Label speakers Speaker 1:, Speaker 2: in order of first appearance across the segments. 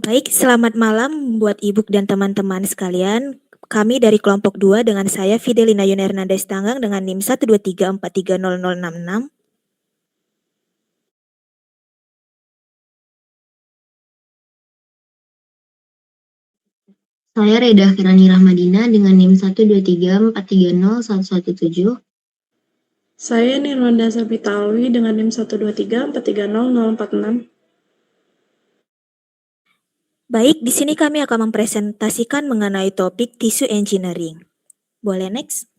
Speaker 1: Baik, selamat malam buat Ibu dan teman-teman sekalian. Kami dari kelompok 2 dengan saya Fidelina Yuni Hernandez Tanggang dengan NIM 123430066.
Speaker 2: Saya Reda Kirani Rahmadina dengan NIM 123430117.
Speaker 3: Saya Nirwanda Sabita Alwi dengan NIM 123430046.
Speaker 1: Baik, di sini kami akan mempresentasikan mengenai topik tissue engineering. Boleh next?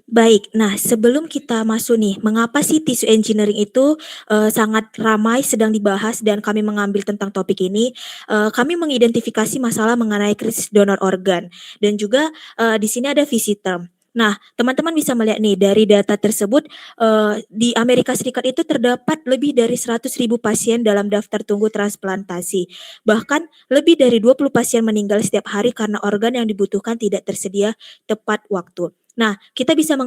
Speaker 1: Baik, nah sebelum kita masuk nih, mengapa sih tissue engineering itu sangat ramai sedang dibahas dan kami mengambil tentang topik ini, kami mengidentifikasi masalah mengenai krisis donor organ dan juga di sini ada visi term. Nah, teman-teman bisa melihat nih dari data tersebut di Amerika Serikat itu terdapat lebih dari 100.000 pasien dalam daftar tunggu transplantasi. Bahkan lebih dari 20 pasien meninggal setiap hari karena organ yang dibutuhkan tidak tersedia tepat waktu. Nah, kita bisa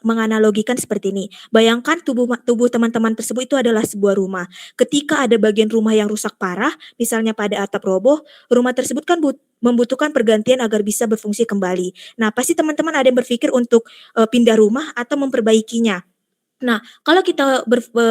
Speaker 1: menganalogikan seperti ini. Bayangkan tubuh teman-teman tersebut itu adalah sebuah rumah. Ketika ada bagian rumah yang rusak parah, misalnya pada atap roboh, rumah tersebut kan membutuhkan pergantian agar bisa berfungsi kembali. Nah, pasti teman-teman ada yang berpikir untuk pindah rumah atau memperbaikinya. Nah, kalau kita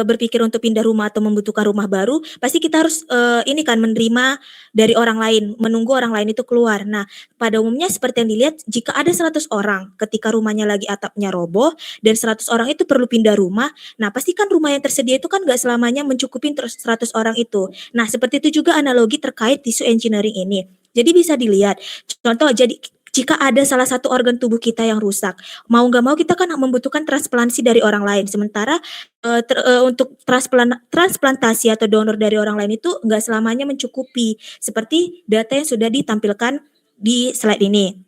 Speaker 1: berpikir untuk pindah rumah atau membutuhkan rumah baru, pasti kita harus ini kan menerima dari orang lain, menunggu orang lain itu keluar. Nah, pada umumnya seperti yang dilihat, jika ada 100 orang ketika rumahnya lagi atapnya roboh dan 100 orang itu perlu pindah rumah, nah pasti kan rumah yang tersedia itu kan nggak selamanya mencukupi 100 orang itu. Nah, seperti itu juga analogi terkait tissue engineering ini. Jadi bisa dilihat, contoh jadi jika ada salah satu organ tubuh kita yang rusak, mau nggak mau kita kan membutuhkan transplantasi dari orang lain. Sementara untuk transplantasi atau donor dari orang lain itu nggak selamanya mencukupi. Seperti data yang sudah ditampilkan di slide ini.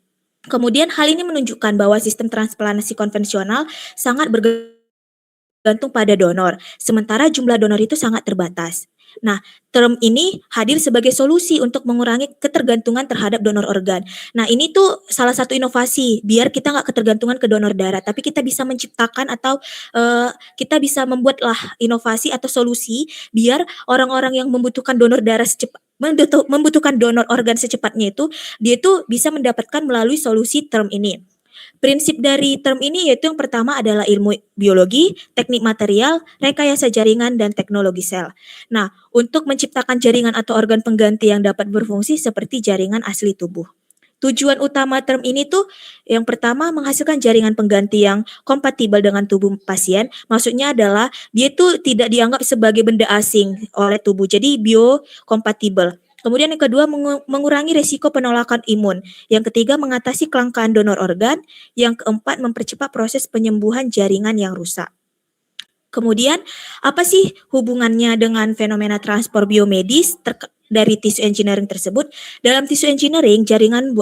Speaker 1: Kemudian hal ini menunjukkan bahwa sistem transplantasi konvensional sangat bergantung pada donor, sementara jumlah donor itu sangat terbatas. Nah, term ini hadir sebagai solusi untuk mengurangi ketergantungan terhadap donor organ. Nah, ini tuh salah satu inovasi biar kita nggak ketergantungan ke donor darah, tapi kita bisa menciptakan atau kita bisa membuatlah inovasi atau solusi biar orang-orang yang membutuhkan donor darah membutuhkan donor organ secepatnya itu, dia itu bisa mendapatkan melalui solusi term ini. Prinsip dari term ini yaitu yang pertama adalah ilmu biologi, teknik material, rekayasa jaringan, dan teknologi sel. Nah, untuk menciptakan jaringan atau organ pengganti yang dapat berfungsi seperti jaringan asli tubuh. Tujuan utama term ini tuh yang pertama menghasilkan jaringan pengganti yang kompatibel dengan tubuh pasien. Maksudnya adalah dia itu tidak dianggap sebagai benda asing oleh tubuh. Jadi biokompatibel. Kemudian yang kedua mengurangi risiko penolakan imun. Yang ketiga mengatasi kelangkaan donor organ. Yang keempat mempercepat proses penyembuhan jaringan yang rusak. Kemudian apa sih hubungannya dengan fenomena transport biomedis dari tissue engineering tersebut? Dalam tissue engineering jaringan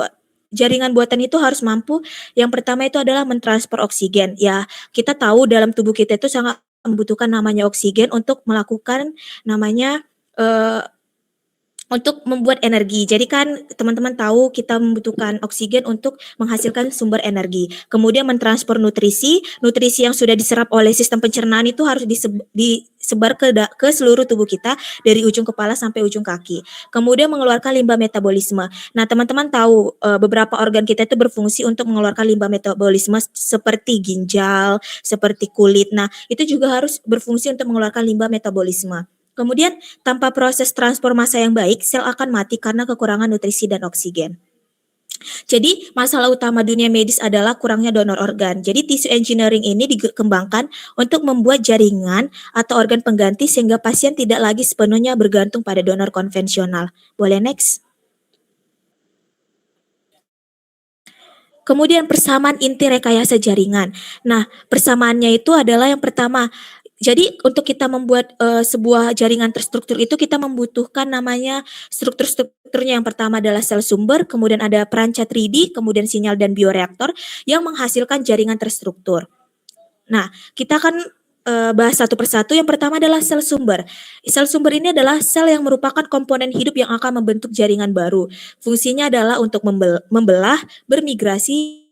Speaker 1: buatan itu harus mampu yang pertama itu adalah mentransfer oksigen. Ya, kita tahu dalam tubuh kita itu sangat membutuhkan namanya oksigen untuk melakukan namanya untuk membuat energi. Jadi kan teman-teman tahu kita membutuhkan oksigen untuk menghasilkan sumber energi. Kemudian mentransfer nutrisi yang sudah diserap oleh sistem pencernaan itu harus disebar ke seluruh tubuh kita dari ujung kepala sampai ujung kaki. Kemudian mengeluarkan limbah metabolisme. Nah, teman-teman tahu beberapa organ kita itu berfungsi untuk mengeluarkan limbah metabolisme seperti ginjal, seperti kulit. Nah, itu juga harus berfungsi untuk mengeluarkan limbah metabolisme. Kemudian tanpa proses transformasi yang baik, sel akan mati karena kekurangan nutrisi dan oksigen. Jadi masalah utama dunia medis adalah kurangnya donor organ. Jadi tissue engineering ini dikembangkan untuk membuat jaringan atau organ pengganti sehingga pasien tidak lagi sepenuhnya bergantung pada donor konvensional. Boleh next? Kemudian persamaan inti rekayasa jaringan. Nah, persamaannya itu adalah yang pertama, jadi untuk kita membuat sebuah jaringan terstruktur itu kita membutuhkan namanya strukturnya yang pertama adalah sel sumber, kemudian ada perancat 3D, kemudian sinyal dan bioreaktor yang menghasilkan jaringan terstruktur. Nah, kita akan bahas satu persatu. Yang pertama adalah sel sumber. Sel sumber ini adalah sel yang merupakan komponen hidup yang akan membentuk jaringan baru. Fungsinya adalah untuk membelah, bermigrasi,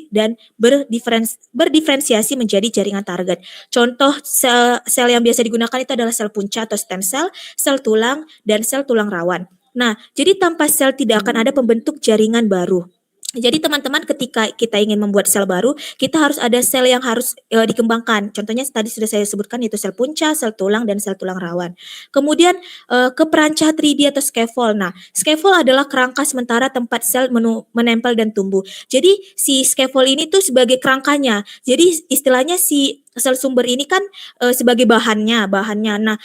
Speaker 1: dan berdiferensiasi menjadi jaringan target. Contoh sel yang biasa digunakan itu adalah sel punca atau stem cell, sel tulang, dan sel tulang rawan. Nah, jadi tanpa sel tidak akan ada pembentuk jaringan baru. Jadi teman-teman ketika kita ingin membuat sel baru, kita harus ada sel yang harus dikembangkan. Contohnya tadi sudah saya sebutkan yaitu sel punca, sel tulang, dan sel tulang rawan. Kemudian ke perancah 3D atau scaffold. Nah, scaffold adalah kerangka sementara tempat sel menempel dan tumbuh. Jadi si scaffold ini tuh sebagai kerangkanya. Jadi istilahnya si sel sumber ini kan sebagai bahannya. Nah,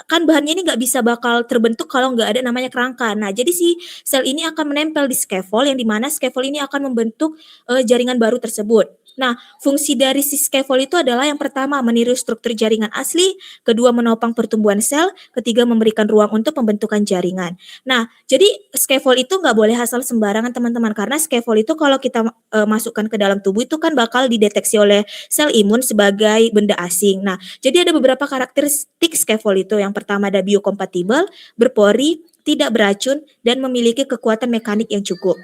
Speaker 1: kan bahannya ini nggak bisa bakal terbentuk kalau nggak ada namanya kerangka. Nah, jadi si sel ini akan menempel di scaffold yang dimana scaffold ini akan membentuk jaringan baru tersebut. Nah, fungsi dari si scaffold itu adalah yang pertama meniru struktur jaringan asli, kedua menopang pertumbuhan sel, ketiga memberikan ruang untuk pembentukan jaringan. Nah, jadi scaffold itu nggak boleh asal sembarangan teman-teman karena scaffold itu kalau kita masukkan ke dalam tubuh itu kan bakal dideteksi oleh sel imun sebagai benda asing. Nah, jadi ada beberapa karakteristik scaffold itu. Yang pertama ada biokompatibel, berpori, tidak beracun, dan memiliki kekuatan mekanik yang cukup.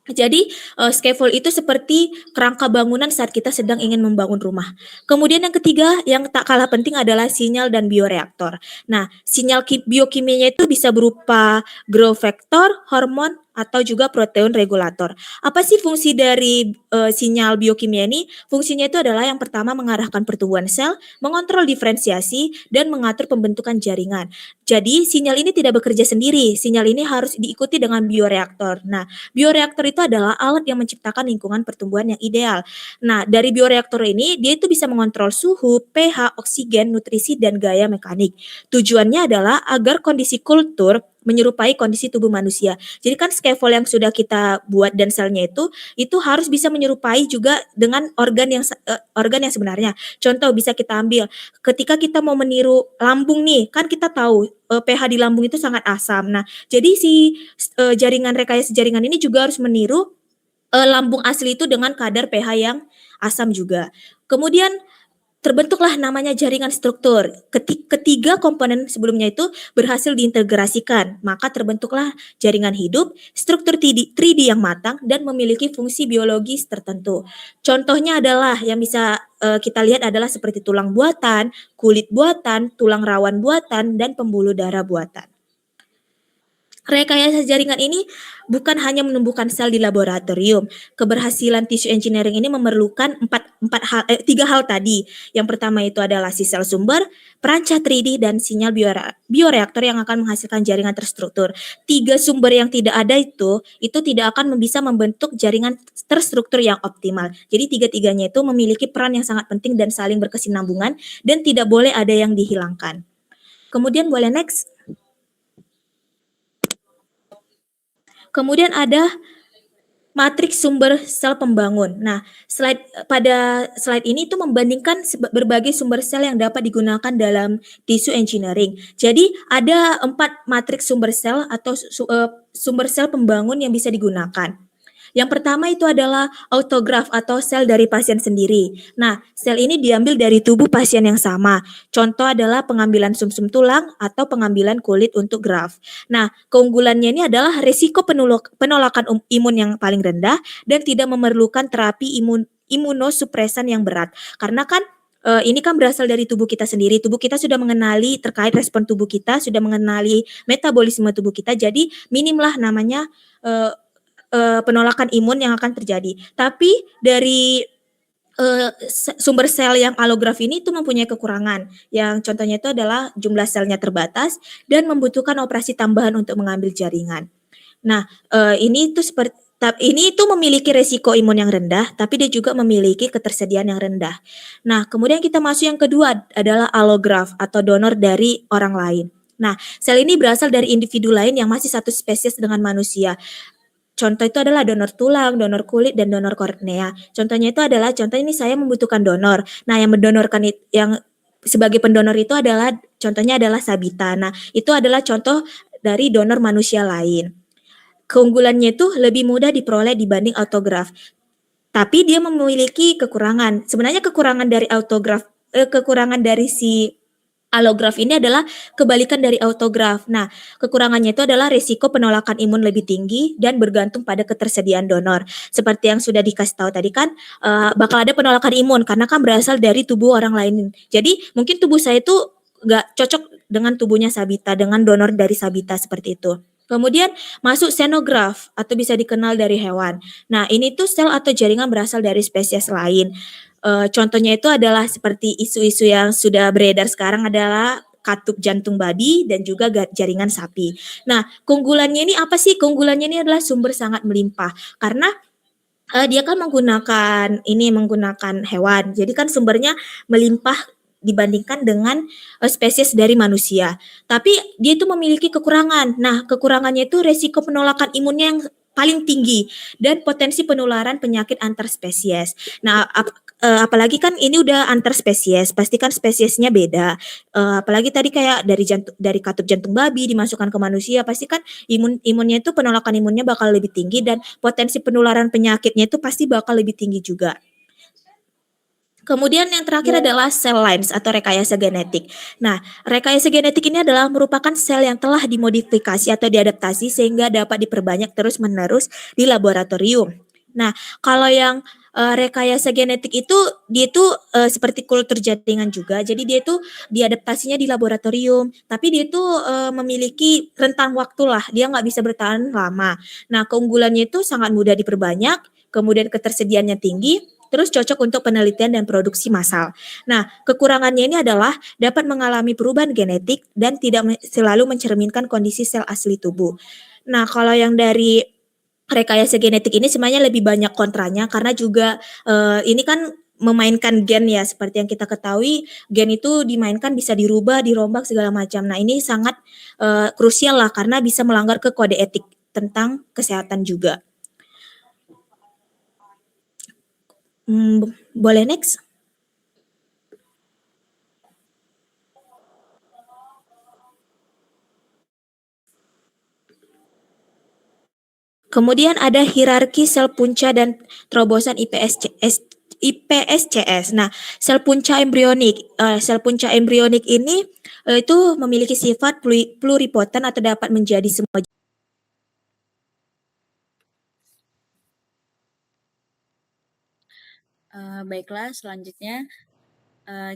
Speaker 1: Jadi scaffold itu seperti kerangka bangunan saat kita sedang ingin membangun rumah. Kemudian yang ketiga yang tak kalah penting adalah sinyal dan bioreaktor. Nah, sinyal biokimianya itu bisa berupa growth factor, hormon, atau juga protein regulator. Apa sih fungsi dari sinyal biokimia ini? Fungsinya itu adalah yang pertama mengarahkan pertumbuhan sel, mengontrol diferensiasi, dan mengatur pembentukan jaringan. Jadi sinyal ini tidak bekerja sendiri, sinyal ini harus diikuti dengan bioreaktor. Nah, bioreaktor itu adalah alat yang menciptakan lingkungan pertumbuhan yang ideal. Nah, dari bioreaktor ini dia itu bisa mengontrol suhu, pH, oksigen, nutrisi, dan gaya mekanik. Tujuannya adalah agar kondisi kultur menyerupai kondisi tubuh manusia. Jadi kan scaffold yang sudah kita buat dan selnya itu harus bisa menyerupai juga dengan organ yang sebenarnya. Contoh bisa kita ambil ketika kita mau meniru lambung nih, kan kita tahu pH di lambung itu sangat asam. Nah, jadi si jaringan rekayasa jaringan ini juga harus meniru lambung asli itu dengan kadar pH yang asam juga. Kemudian terbentuklah namanya jaringan struktur. Ketiga komponen sebelumnya itu berhasil diintegrasikan, maka terbentuklah jaringan hidup, struktur 3D yang matang, dan memiliki fungsi biologis tertentu. Contohnya adalah yang bisa kita lihat adalah seperti tulang buatan, kulit buatan, tulang rawan buatan, dan pembuluh darah buatan. Rekayasa jaringan ini bukan hanya menumbuhkan sel di laboratorium. Keberhasilan tissue engineering ini memerlukan tiga hal tadi. Yang pertama itu adalah si sel sumber, perancah 3D, dan sinyal bioreaktor yang akan menghasilkan jaringan terstruktur. Tiga sumber yang tidak ada itu tidak akan bisa membentuk jaringan terstruktur yang optimal. Jadi tiga-tiganya itu memiliki peran yang sangat penting dan saling berkesinambungan dan tidak boleh ada yang dihilangkan. Kemudian boleh next. Kemudian ada matriks sumber sel pembangun. Nah, pada slide ini itu membandingkan berbagai sumber sel yang dapat digunakan dalam tissue engineering. Jadi ada 4 matriks sumber sel atau sumber sel pembangun yang bisa digunakan. Yang pertama itu adalah autograft atau sel dari pasien sendiri. Nah, sel ini diambil dari tubuh pasien yang sama. Contoh adalah pengambilan sumsum tulang atau pengambilan kulit untuk graft. Nah, keunggulannya ini adalah risiko penolakan imun yang paling rendah dan tidak memerlukan terapi imunosupresan yang berat. Karena kan ini kan berasal dari tubuh kita sendiri. Tubuh kita sudah mengenali terkait respon tubuh kita, sudah mengenali metabolisme tubuh kita. Jadi minimlah namanya penolakan imun yang akan terjadi. Tapi dari sumber sel yang allograft ini itu mempunyai kekurangan. Yang contohnya itu adalah jumlah selnya terbatas dan membutuhkan operasi tambahan untuk mengambil jaringan. Nah, ini itu memiliki resiko imun yang rendah, tapi dia juga memiliki ketersediaan yang rendah. Nah, kemudian kita masuk yang kedua adalah allograft atau donor dari orang lain. Nah, sel ini berasal dari individu lain yang masih satu spesies dengan manusia. Contoh itu adalah donor tulang, donor kulit, dan donor kornea. Contohnya ini saya membutuhkan donor. Nah, yang mendonorkan yang sebagai pendonor itu contohnya adalah Sabita. Nah, itu adalah contoh dari donor manusia lain. Keunggulannya itu lebih mudah diperoleh dibanding autograft. Tapi dia memiliki kekurangan. Sebenarnya kekurangan dari autograft, kekurangan dari si Alograf ini adalah kebalikan dari autograf. Nah, kekurangannya itu adalah risiko penolakan imun lebih tinggi dan bergantung pada ketersediaan donor. Seperti yang sudah dikasih tahu tadi kan, bakal ada penolakan imun karena kan berasal dari tubuh orang lain. Jadi mungkin tubuh saya itu nggak cocok dengan tubuhnya Sabita, dengan donor dari Sabita seperti itu. Kemudian masuk xenograf atau bisa dikenal dari hewan. Nah, ini tuh sel atau jaringan berasal dari spesies lain. Contohnya itu adalah seperti isu-isu yang sudah beredar sekarang adalah katup jantung babi dan juga jaringan sapi. Nah, keunggulannya ini apa sih? Keunggulannya ini adalah sumber sangat melimpah karena dia kan menggunakan hewan. Jadi kan sumbernya melimpah dibandingkan dengan spesies dari manusia. Tapi dia itu memiliki kekurangan. Nah, kekurangannya itu resiko penolakan imunnya yang paling tinggi dan potensi penularan penyakit antar spesies. Nah, apalagi kan ini udah antar spesies, pasti kan spesiesnya beda. Apalagi tadi kayak dari katup jantung babi dimasukkan ke manusia, pasti kan imunnya itu penolakan imunnya bakal lebih tinggi dan potensi penularan penyakitnya itu pasti bakal lebih tinggi juga. Kemudian yang terakhir adalah cell lines atau rekayasa genetik. Nah, rekayasa genetik ini adalah merupakan sel yang telah dimodifikasi atau diadaptasi sehingga dapat diperbanyak terus-menerus di laboratorium. Nah, kalau yang rekayasa genetik itu dia itu seperti kultur jaringan juga. Jadi dia itu diadaptasinya di laboratorium, tapi dia itu memiliki rentang waktu lah. Dia nggak bisa bertahan lama. Nah, keunggulannya itu sangat mudah diperbanyak, kemudian ketersediaannya tinggi, terus cocok untuk penelitian dan produksi massal. Nah, kekurangannya ini adalah dapat mengalami perubahan genetik dan tidak selalu mencerminkan kondisi sel asli tubuh. Nah, kalau yang dari rekayasa genetik ini sebenarnya lebih banyak kontranya karena juga ini kan memainkan gen ya, seperti yang kita ketahui gen itu dimainkan bisa dirubah, dirombak segala macam. Nah, ini sangat krusial lah karena bisa melanggar ke kode etik tentang kesehatan juga. Boleh next? Kemudian ada hierarki sel punca dan terobosan IPSCS. Nah, sel punca embrionik ini itu memiliki sifat pluripotent atau dapat menjadi semua.
Speaker 4: Baiklah, selanjutnya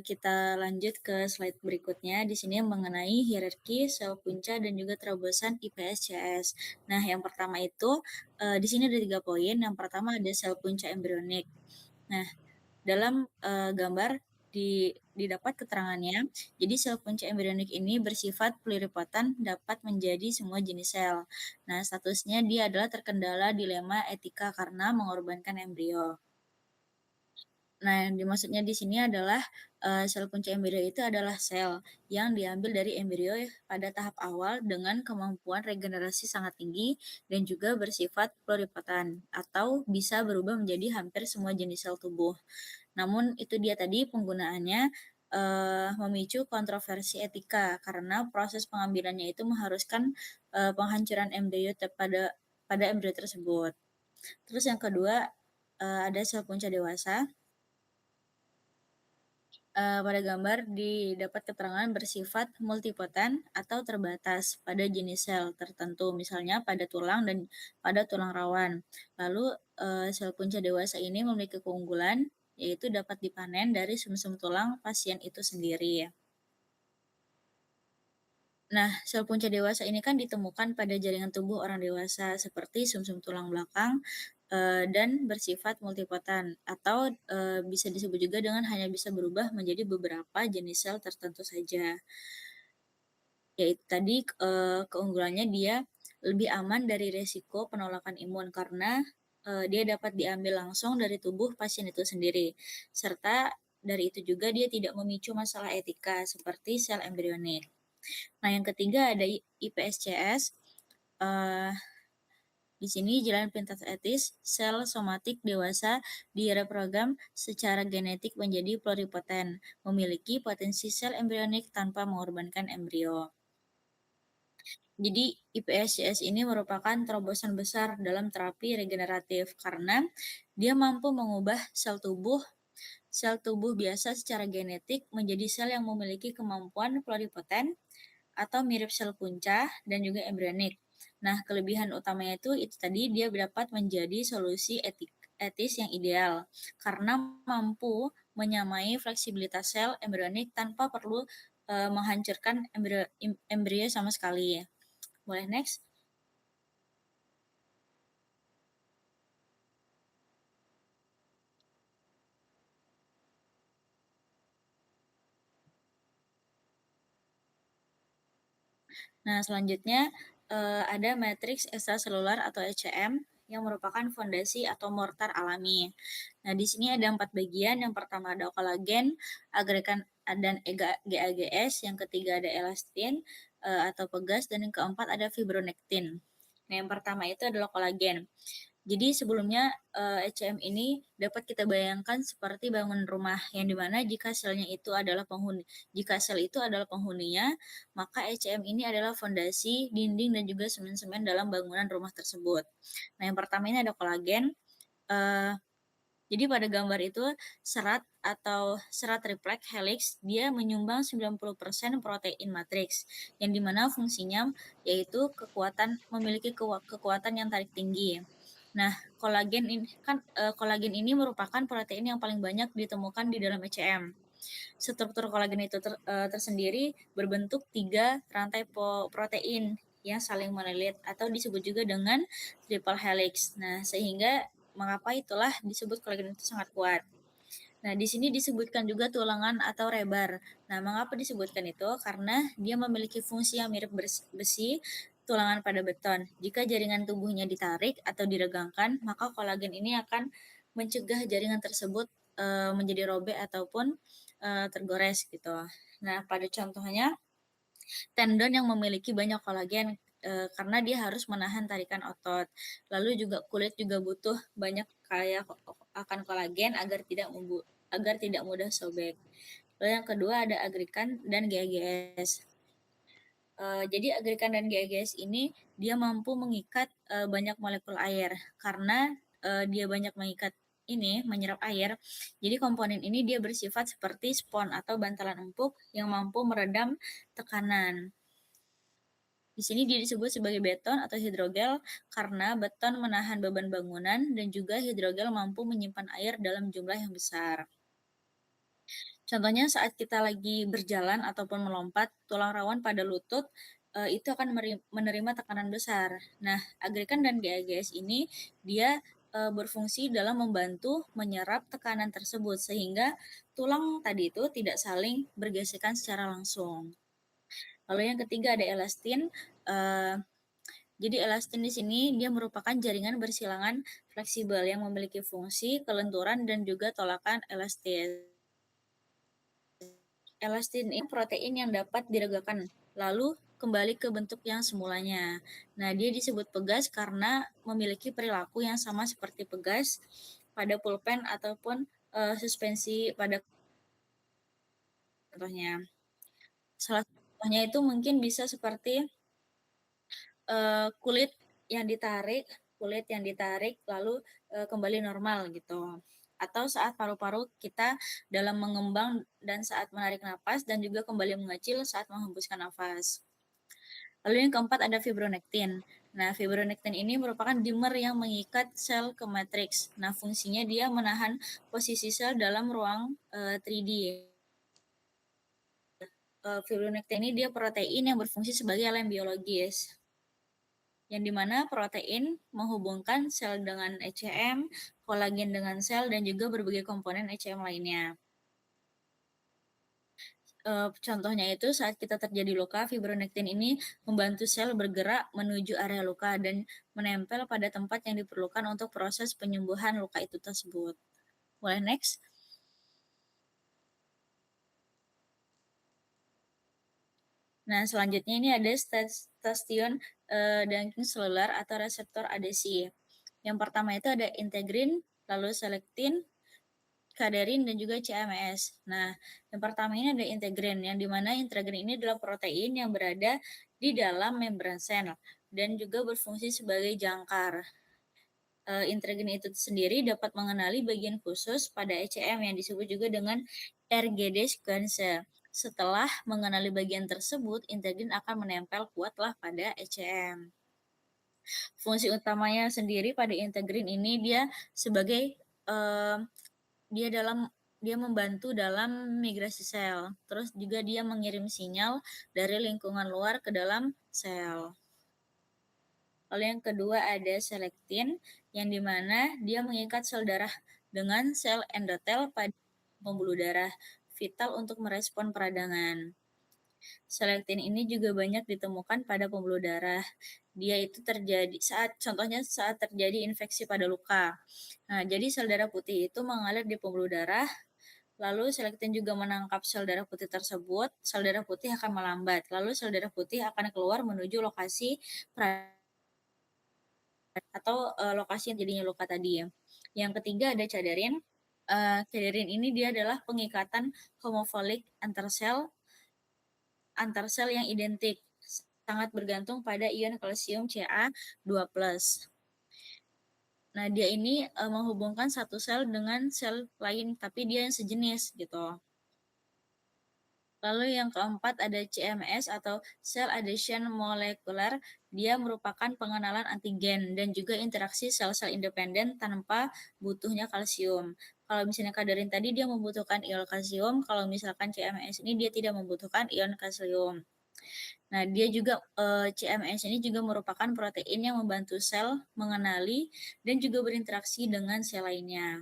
Speaker 4: kita lanjut ke slide berikutnya. Di sini mengenai hierarki sel punca dan juga terobosan IPSCS. Nah, yang pertama itu di sini ada 3 poin. Yang pertama ada sel punca embrionik. Nah, dalam gambar didapat keterangannya. Jadi sel punca embrionik ini bersifat pluripotent, dapat menjadi semua jenis sel. Nah, statusnya dia adalah terkendala dilema etika karena mengorbankan embrio. Nah, yang dimaksudnya di sini adalah sel punca embrio itu adalah sel yang diambil dari embrio pada tahap awal dengan kemampuan regenerasi sangat tinggi dan juga bersifat pluripotent atau bisa berubah menjadi hampir semua jenis sel tubuh. Namun itu dia tadi penggunaannya memicu kontroversi etika karena proses pengambilannya itu mengharuskan penghancuran embrio pada embrio tersebut. Terus yang kedua ada sel punca dewasa. Pada gambar didapat keterangan bersifat multipotent atau terbatas pada jenis sel tertentu, misalnya pada tulang dan pada tulang rawan. Lalu sel punca dewasa ini memiliki keunggulan, yaitu dapat dipanen dari sumsum tulang pasien itu sendiri. Nah, sel punca dewasa ini kan ditemukan pada jaringan tubuh orang dewasa seperti sumsum tulang belakang dan bersifat multipotent atau bisa disebut juga dengan hanya bisa berubah menjadi beberapa jenis sel tertentu saja. Yaitu tadi keunggulannya dia lebih aman dari resiko penolakan imun karena dia dapat diambil langsung dari tubuh pasien itu sendiri. Serta dari itu juga dia tidak memicu masalah etika seperti sel embrionik. Nah, yang ketiga ada IPSCS. Di sini jalan pintas etis, sel somatik dewasa direprogram secara genetik menjadi pluripotent, memiliki potensi sel embrionik tanpa mengorbankan embrio. Jadi IPSCS ini merupakan terobosan besar dalam terapi regeneratif karena dia mampu mengubah sel tubuh sel tubuh biasa secara genetik menjadi sel yang memiliki kemampuan pluripoten atau mirip sel punca dan juga embrionik. Nah, kelebihan utamanya itu tadi dia dapat menjadi solusi etis yang ideal karena mampu menyamai fleksibilitas sel embrionik tanpa perlu menghancurkan embrio sama sekali. Boleh next? Nah, selanjutnya ada matriks ekstraselular atau ECM yang merupakan fondasi atau mortar alami. Nah, di sini ada 4 bagian. Yang pertama ada kolagen, agregan dan GAGS, yang ketiga ada elastin atau pegas, dan yang keempat ada fibronektin. Nah, yang pertama itu adalah kolagen. Jadi sebelumnya ECM ini dapat kita bayangkan seperti bangunan rumah yang dimana jika sel itu adalah penghuninya, maka ECM ini adalah fondasi, dinding, dan juga semen-semen dalam bangunan rumah tersebut. Nah, yang pertama ini ada kolagen. Jadi pada gambar itu serat atau serat triplek helix dia menyumbang 90% protein matriks yang dimana fungsinya yaitu memiliki kekuatan yang tarik tinggi. Nah, kolagen ini merupakan protein yang paling banyak ditemukan di dalam ECM. Struktur kolagen itu tersendiri berbentuk 3 rantai protein yang saling melilit atau disebut juga dengan triple helix. Nah, sehingga mengapa itulah disebut kolagen itu sangat kuat. Nah, di sini disebutkan juga tulangan atau rebar. Nah, mengapa disebutkan itu? Karena dia memiliki fungsi yang mirip besi, tulangan pada beton. Jika jaringan tubuhnya ditarik atau diregangkan, maka kolagen ini akan mencegah jaringan tersebut menjadi robek ataupun tergores gitu. Nah, pada contohnya tendon yang memiliki banyak kolagen karena dia harus menahan tarikan otot. Lalu juga kulit juga butuh banyak kaya akan kolagen agar tidak mudah sobek. Lalu yang kedua ada agregan dan GAGS. Jadi agregan dan GAGS ini dia mampu mengikat banyak molekul air karena dia banyak menyerap air. Jadi komponen ini dia bersifat seperti spons atau bantalan empuk yang mampu meredam tekanan. Di sini dia disebut sebagai beton atau hidrogel karena beton menahan beban bangunan dan juga hidrogel mampu menyimpan air dalam jumlah yang besar. Contohnya saat kita lagi berjalan ataupun melompat, tulang rawan pada lutut itu akan menerima tekanan besar. Nah, agregan dan GAGS ini dia berfungsi dalam membantu menyerap tekanan tersebut sehingga tulang tadi itu tidak saling bergesekan secara langsung. Lalu yang ketiga ada elastin. Jadi elastin di sini dia merupakan jaringan bersilangan fleksibel yang memiliki fungsi kelenturan dan juga tolakan elastis. Elastin ini protein yang dapat diregangkan, lalu kembali ke bentuk yang semulanya. Nah, dia disebut pegas karena memiliki perilaku yang sama seperti pegas pada pulpen ataupun suspensi pada contohnya. Salah satu contohnya itu mungkin bisa seperti kulit yang ditarik lalu kembali normal gitu. Atau saat paru-paru kita dalam mengembang dan saat menarik napas dan juga kembali mengecil saat menghembuskan nafas. Lalu yang keempat ada fibronektin. Nah, fibronektin ini merupakan dimer yang mengikat sel ke matriks. Nah, fungsinya dia menahan posisi sel dalam ruang 3D. Fibronektin ini dia protein yang berfungsi sebagai lem biologis, yang dimana protein menghubungkan sel dengan ECM, kolagen dengan sel, dan juga berbagai komponen ECM lainnya. Contohnya itu saat kita terjadi luka, fibronektin ini membantu sel bergerak menuju area luka dan menempel pada tempat yang diperlukan untuk proses penyembuhan luka itu tersebut. Boleh next? Nah, selanjutnya ini ada stasiun daging seluler atau reseptor adesi. Yang pertama itu ada integrin, lalu selektin, kaderin, dan juga CMS. Nah, yang pertama ini ada integrin, yang dimana integrin ini adalah protein yang berada di dalam membran sel dan juga berfungsi sebagai jangkar. Integrin itu sendiri dapat mengenali bagian khusus pada ECM yang disebut juga dengan RGD sequence. Setelah mengenali bagian tersebut, integrin akan menempel kuatlah pada ECM. Fungsi utamanya sendiri pada integrin ini dia sebagai dia membantu dalam migrasi sel. Terus juga dia mengirim sinyal dari lingkungan luar ke dalam sel. Lalu yang kedua ada selektin, yang dimana dia mengikat sel darah dengan sel endotel pada pembuluh darah, vital untuk merespon peradangan. Selektin ini juga banyak ditemukan pada pembuluh darah. Dia itu terjadi contohnya saat terjadi infeksi pada luka. Nah, jadi sel darah putih itu mengalir di pembuluh darah, lalu selektin juga menangkap sel darah putih tersebut, sel darah putih akan melambat, lalu sel darah putih akan keluar menuju lokasi atau lokasi yang jadinya luka tadi ya. Yang ketiga ada cadarin. Cadarin ini dia adalah pengikatan homofolik antar sel yang identik, sangat bergantung pada ion kalsium Ca2+. Nah, dia ini menghubungkan satu sel dengan sel lain, tapi dia yang sejenis gitu. Lalu yang keempat ada CMS atau Cell Adhesion Molecular. Dia merupakan pengenalan antigen dan juga interaksi sel-sel independen tanpa butuhnya kalsium. Kalau misalnya cadarin tadi dia membutuhkan ion kalsium, kalau misalkan CMS ini dia tidak membutuhkan ion kalsium. Nah, dia juga CMS ini juga merupakan protein yang membantu sel mengenali dan juga berinteraksi dengan sel lainnya.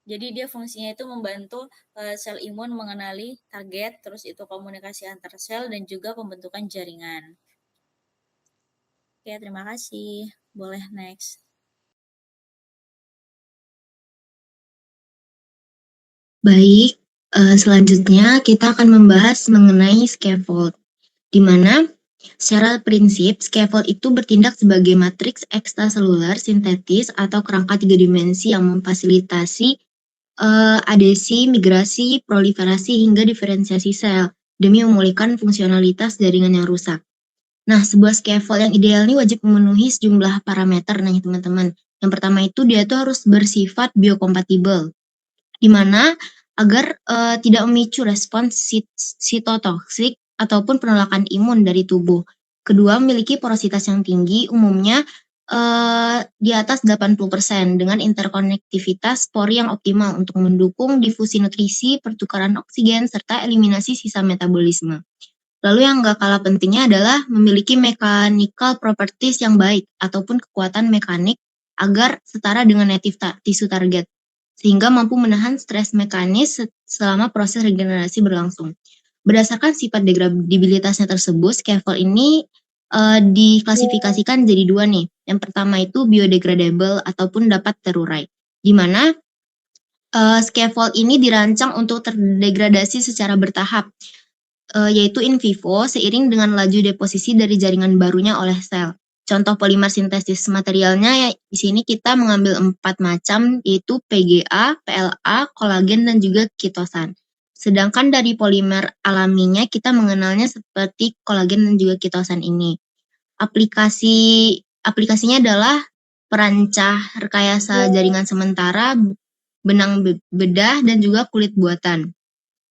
Speaker 4: Jadi dia fungsinya itu membantu sel imun mengenali target, terus itu komunikasi antar sel dan juga pembentukan jaringan. Oke, terima kasih. Boleh next.
Speaker 2: Baik, selanjutnya kita akan membahas mengenai scaffold, di mana secara prinsip scaffold itu bertindak sebagai matriks ekstraseluler sintetis atau kerangka 3 dimensi yang memfasilitasi adesi, migrasi, proliferasi, hingga diferensiasi sel demi memulihkan fungsionalitas jaringan yang rusak. Nah, sebuah scaffold yang ideal ini wajib memenuhi sejumlah parameter nih teman-teman. Yang pertama itu dia tuh harus bersifat biokompatibel, di mana agar tidak memicu respons sitotoksik ataupun penolakan imun dari tubuh. Kedua, memiliki porositas yang tinggi, umumnya di atas 80% dengan interkonektivitas pori yang optimal untuk mendukung difusi nutrisi, pertukaran oksigen, serta eliminasi sisa metabolisme. Lalu yang gak kalah pentingnya adalah memiliki mechanical properties yang baik ataupun kekuatan mekanik agar setara dengan native tissue target, sehingga mampu menahan stres mekanis selama proses regenerasi berlangsung. Berdasarkan sifat degradabilitasnya tersebut, scaffold ini diklasifikasikan jadi dua nih. Yang pertama itu biodegradable ataupun dapat terurai, di mana scaffold ini dirancang untuk terdegradasi secara bertahap, yaitu in vivo seiring dengan laju deposisi dari jaringan barunya oleh sel. Contoh polimer sintesis materialnya ya di sini kita mengambil 4 macam, yaitu PGA, PLA, kolagen, dan juga kitosan. Sedangkan dari polimer alaminya kita mengenalnya seperti kolagen dan juga kitosan ini. Aplikasinya adalah perancah rekayasa jaringan sementara, benang bedah, dan juga kulit buatan.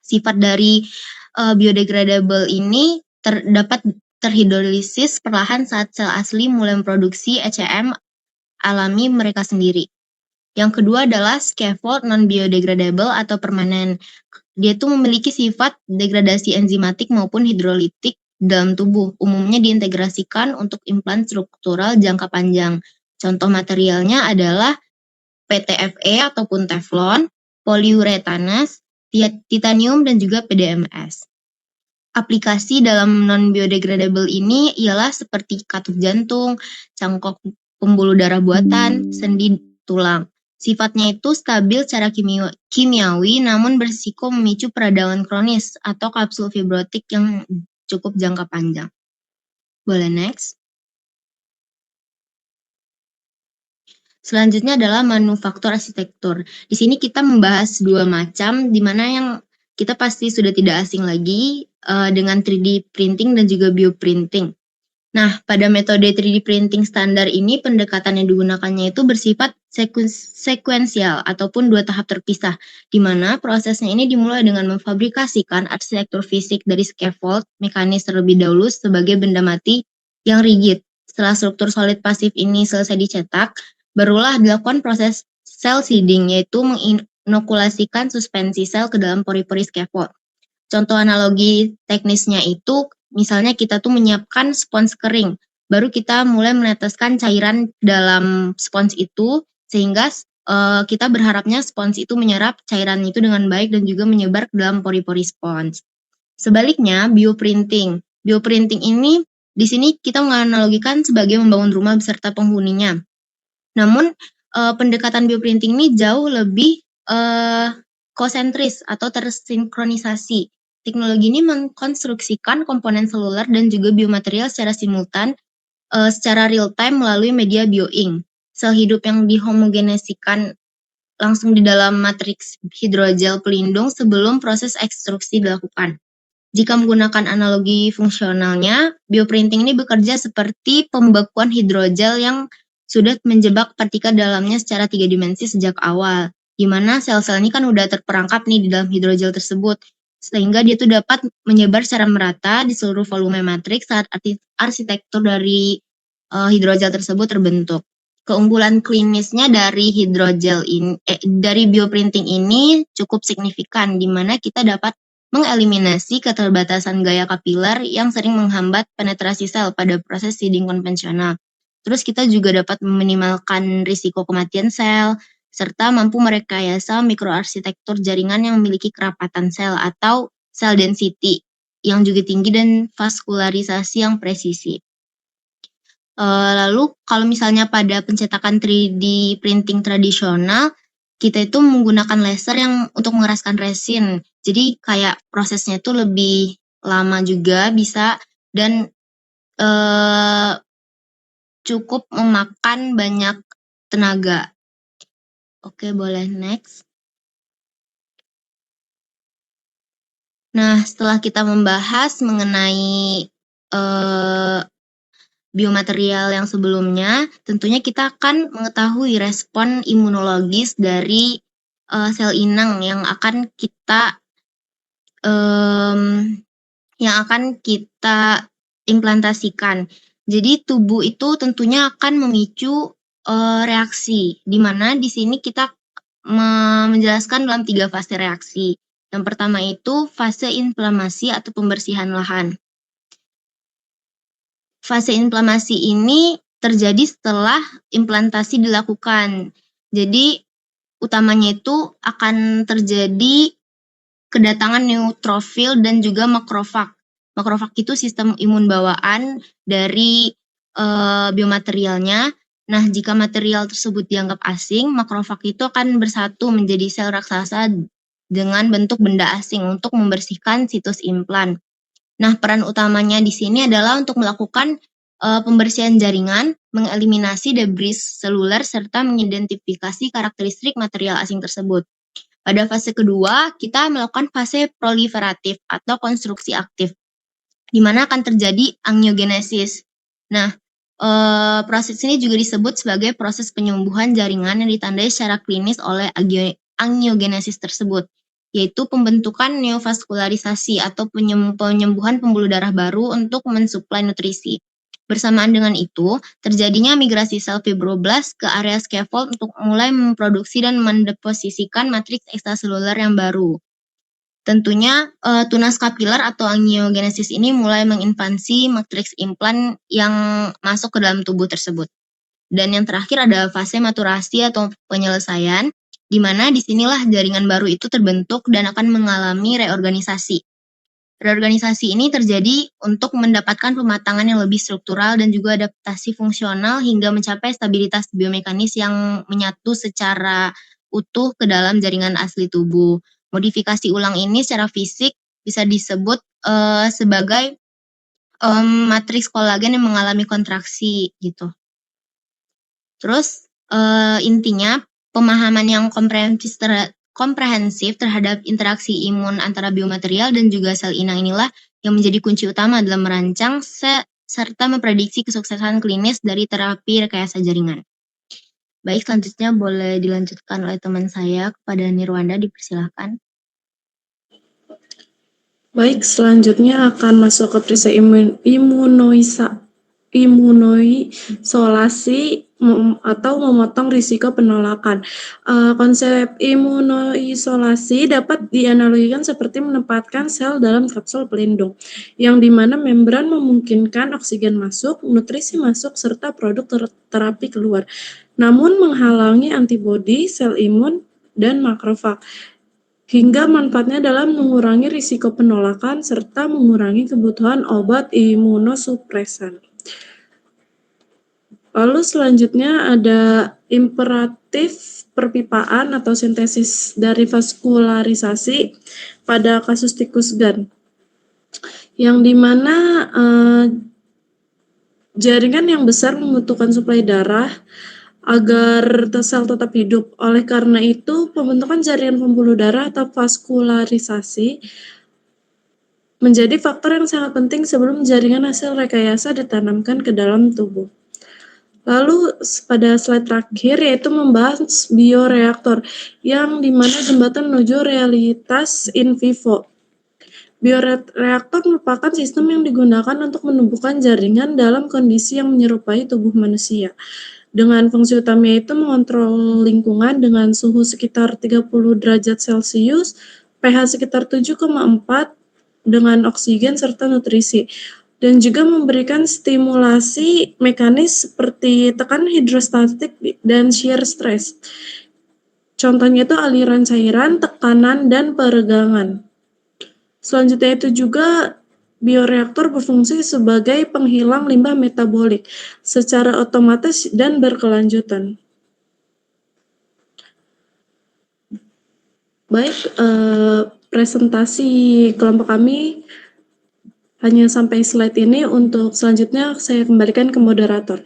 Speaker 2: Sifat dari biodegradable ini dapat terhidrolisis perlahan saat sel asli mulai memproduksi ECM alami mereka sendiri. Yang kedua adalah scaffold non-biodegradable atau permanen. Dia itu memiliki sifat degradasi enzimatik maupun hidrolitik dalam tubuh, umumnya diintegrasikan untuk implan struktural jangka panjang. Contoh materialnya adalah PTFE ataupun Teflon, poliuretanas, titanium, dan juga PDMS. Aplikasi dalam non-biodegradable ini ialah seperti katup jantung, cangkok pembuluh darah buatan, sendi tulang. Sifatnya itu stabil secara kimiawi, namun berisiko memicu peradangan kronis atau kapsul fibrotik yang cukup jangka panjang. Boleh next. Selanjutnya adalah manufaktur arsitektur. Di sini kita membahas dua macam, di mana yang kita pasti sudah tidak asing lagi dengan 3D printing dan juga bioprinting. Nah, pada metode 3D printing standar ini pendekatan yang digunakannya itu bersifat sekuensial ataupun 2 tahap terpisah, di mana prosesnya ini dimulai dengan memfabrikasikan arsitektur fisik dari scaffold mekanis terlebih dahulu sebagai benda mati yang rigid. Setelah struktur solid pasif ini selesai dicetak, barulah dilakukan proses cell seeding, yaitu menginokulasikan suspensi sel ke dalam pori-pori scaffold. Contoh analogi teknisnya itu, misalnya kita tuh menyiapkan spons kering, baru kita mulai meneteskan cairan dalam spons itu, sehingga kita berharapnya spons itu menyerap cairan itu dengan baik dan juga menyebar ke dalam pori-pori spons. Sebaliknya, bioprinting. Bioprinting ini di sini kita menganalogikan sebagai membangun rumah beserta penghuninya. Namun, pendekatan bioprinting ini jauh lebih konsentris atau tersinkronisasi. Teknologi ini mengkonstruksikan komponen seluler dan juga biomaterial secara simultan, secara real time melalui media bioink. Sel hidup yang dihomogenesikan langsung di dalam matriks hidrogel pelindung sebelum proses ekstruksi dilakukan. Jika menggunakan analogi fungsionalnya, bioprinting ini bekerja seperti pembekuan hidrogel yang sudah menjebak partikel dalamnya secara 3 dimensi sejak awal, di mana sel-sel ini kan udah terperangkap nih di dalam hidrogel tersebut, sehingga dia tuh dapat menyebar secara merata di seluruh volume matriks saat arsitektur dari hidrogel tersebut terbentuk. Keunggulan klinisnya dari dari bioprinting ini cukup signifikan, di mana kita dapat mengeliminasi keterbatasan gaya kapiler yang sering menghambat penetrasi sel pada proses seeding konvensional. Terus kita juga dapat meminimalkan risiko kematian sel, serta mampu merekayasa mikroarsitektur jaringan yang memiliki kerapatan sel atau cell density yang juga tinggi dan vaskularisasi yang presisi. Lalu kalau misalnya pada pencetakan 3D printing tradisional, kita itu menggunakan laser yang untuk mengeraskan resin. Jadi kayak prosesnya itu lebih lama juga bisa dan cukup memakan banyak tenaga. Oke, boleh next. Nah, setelah kita membahas mengenai biomaterial yang sebelumnya, tentunya kita akan mengetahui respon imunologis dari sel inang yang akan kita implantasikan. Jadi tubuh itu tentunya akan memicu reaksi, di mana di sini kita menjelaskan dalam 3 fase reaksi. Yang pertama itu fase inflamasi atau pembersihan lahan. Fase inflamasi ini terjadi setelah implantasi dilakukan. Jadi utamanya itu akan terjadi kedatangan neutrofil dan juga makrofag. Makrofag itu sistem imun bawaan dari biomaterialnya. Nah, jika material tersebut dianggap asing, makrofag itu akan bersatu menjadi sel raksasa dengan bentuk benda asing untuk membersihkan situs implan. Nah, peran utamanya di sini adalah untuk melakukan pembersihan jaringan, mengeliminasi debris seluler, serta mengidentifikasi karakteristik material asing tersebut. Pada fase kedua, kita melakukan fase proliferatif atau konstruksi aktif, di mana akan terjadi angiogenesis. Nah, proses ini juga disebut sebagai proses penyembuhan jaringan yang ditandai secara klinis oleh angiogenesis tersebut, yaitu pembentukan neovaskularisasi atau penyembuhan pembuluh darah baru untuk mensuplai nutrisi. Bersamaan dengan itu, terjadinya migrasi sel fibroblast ke area scaffold untuk mulai memproduksi dan mendeposisikan matriks ekstraseluler yang baru. Tentunya tunas kapiler atau angiogenesis ini mulai menginvasi matriks implan yang masuk ke dalam tubuh tersebut. Dan yang terakhir ada fase maturasi atau penyelesaian, di mana disinilah jaringan baru itu terbentuk dan akan mengalami reorganisasi. Reorganisasi ini terjadi untuk mendapatkan pematangan yang lebih struktural dan juga adaptasi fungsional hingga mencapai stabilitas biomekanis yang menyatu secara utuh ke dalam jaringan asli tubuh. Modifikasi ulang ini secara fisik bisa disebut sebagai matriks kolagen yang mengalami kontraksi gitu. Terus intinya pemahaman yang komprehensif terhadap interaksi imun antara biomaterial dan juga sel inang inilah yang menjadi kunci utama dalam merancang serta memprediksi kesuksesan klinis dari terapi rekayasa jaringan. Baik, selanjutnya boleh dilanjutkan oleh teman saya kepada Nirwanda, dipersilahkan.
Speaker 3: Baik, selanjutnya akan masuk ke perisai imunoisolasi atau memotong risiko penolakan. Konsep imunoisolasi dapat dianalogikan seperti menempatkan sel dalam kapsul pelindung, yang dimana membran memungkinkan oksigen masuk, nutrisi masuk, serta produk terapi keluar, namun menghalangi antibodi, sel imun, dan makrofag. Hingga manfaatnya dalam mengurangi risiko penolakan serta mengurangi kebutuhan obat imunosupresan. Lalu selanjutnya ada imperatif perpipaan atau sintesis dari vaskularisasi pada kasus tikus GAN, yang dimana jaringan yang besar membutuhkan suplai darah agar sel tetap hidup. Oleh karena itu, pembentukan jaringan pembuluh darah atau vaskularisasi menjadi faktor yang sangat penting sebelum jaringan hasil rekayasa ditanamkan ke dalam tubuh. Lalu pada slide terakhir yaitu membahas bioreaktor, yang dimana jembatan menuju realitas in vivo. Bioreaktor merupakan sistem yang digunakan untuk menumbuhkan jaringan dalam kondisi yang menyerupai tubuh manusia. Dengan fungsi utamanya itu mengontrol lingkungan dengan suhu sekitar 30 derajat Celcius, pH sekitar 7,4 dengan oksigen serta nutrisi, dan juga memberikan stimulasi mekanis seperti tekanan hidrostatik dan shear stress. Contohnya itu aliran cairan, tekanan, dan peregangan. Selanjutnya itu juga bioreaktor berfungsi sebagai penghilang limbah metabolik secara otomatis dan berkelanjutan. Baik, presentasi kelompok kami hanya sampai slide ini. Untuk selanjutnya saya kembalikan ke moderator.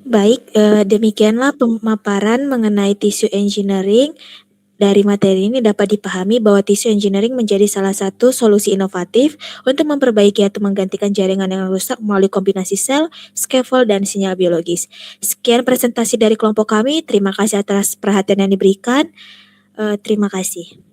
Speaker 1: Baik, demikianlah pemaparan mengenai tissue engineering. Dari materi ini dapat dipahami bahwa tissue engineering menjadi salah satu solusi inovatif untuk memperbaiki atau menggantikan jaringan yang rusak melalui kombinasi sel, scaffold, dan sinyal biologis. Sekian presentasi dari kelompok kami. Terima kasih atas perhatian yang diberikan. Terima kasih.